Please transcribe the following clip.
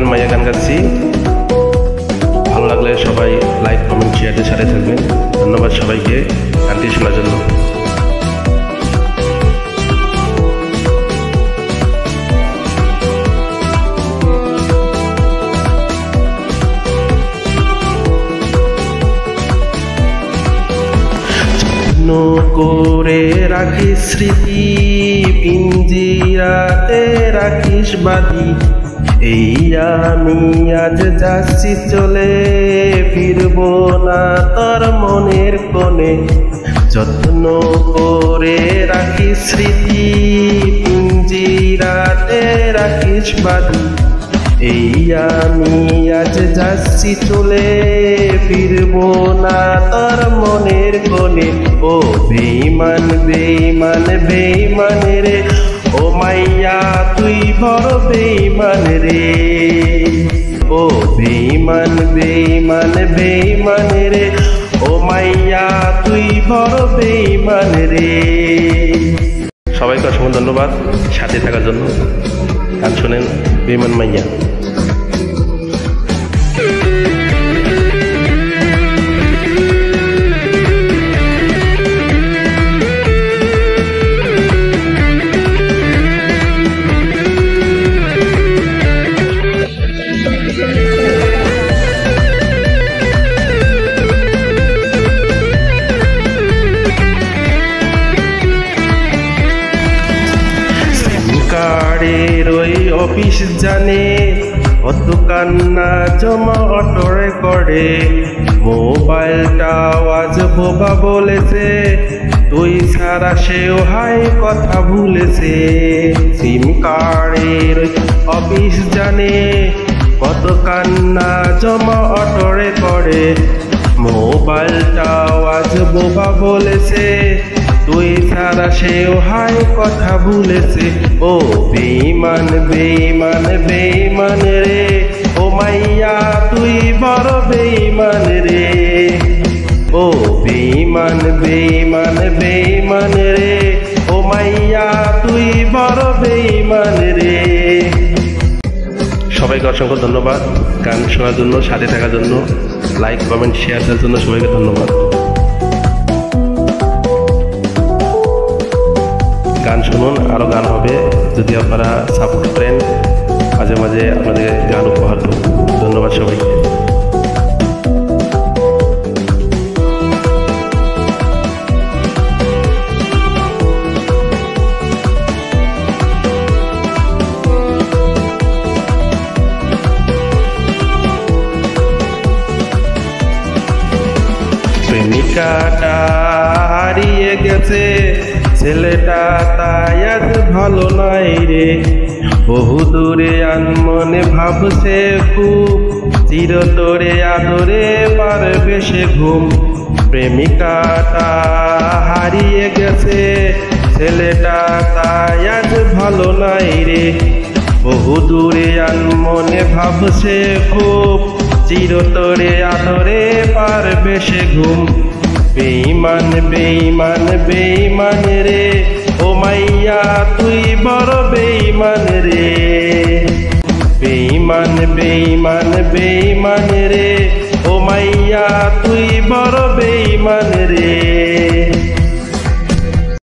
বেঈমান মাইয়া গান গাচ্ছি। ভালো লাগলে সবাই লাইক কমেন্ট শেয়ারের সাথে থাকবেন। ধন্যবাদ সবাইকে গানটি শোনার জন্য। করে রাখিস স্মৃতি, পিঞ্জিরাতে রাখিস বাঁধি। এই আমি আজ যাচ্ছি চলে, ফিরব না তোর মনের কোণে। যত্ন করে রাখিস স্মৃতি, পিঞ্জিরাতে রাখিস বাঁধি। এই আমি আজ যাচ্ছি চলে, ফিরব না তোর মনের কোণে। ও বেঈমান বেঈমান বেঈমান রে, ও মাইয়া তুই বড় বেঈমান রে। ও বেঈমান বেঈমান বেঈমান রে, ও মাইয়া তুই বড় বেঈমান রে। সবাইকে অসংখ্য ধন্যবাদ সাথে থাকার জন্য। গান শোনেন বেঈমান মাইয়া। ওই অফিস জানে কত কান্না জমা অটোরে করে। মোবাইলটা আজ বোবা বলেছে, তুই ছাড়া সেও হাই কথা ভুলেছে। সিম কার্ডের অফিস জানে কত কান্না জমা অটোরে করে। মোবাইলটা আজ বোবা বলেছে, তুই ছাড়া সেও হাই কথা ভুলেছে। ও বেঈমান বেঈমান বেঈমান রে, ও মাইয়া তুই বড় বেঈমান রে। ও বেঈমান বেঈমান বেঈমান রে, ও মাইয়া তুই বড় বেঈমান রে। সবাইকে অসংখ্য ধন্যবাদ গান শোনার জন্য, সাথে থাকার জন্য, লাইক কমেন্ট শেয়ার দেওয়ার জন্য সবাইকে ধন্যবাদ। গান শুনুন, আরও গান হবে যদি আপনারা সাপোর্ট করেন। মাঝে মাঝে আপনাদের গান উপহার দেব। ধন্যবাদ সবাইকে। প্রেমিকাটা হারিয়ে গেছে, ছেলেটা তাই আজ ভালো নাই রে। বহু দূরে আনমনে ভাবছে খুব, চিরতরে আদরে পারবে সে ঘুম। প্রেমিকাটা হারিয়ে গেছে, ছেলেটা তাই আজ ভালো নাই রে। বহু দূরে আনমনে ভাবছে খুব, চিরতরে আদরে পারবে সে ঘুম। বেঈমান বেঈমান বেঈমান রে, ও মাইয়া তুই বড় বেঈমান রে। বেঈমান বেঈমান বেঈমান রে, ও মাইয়া তুই বড় বেঈমান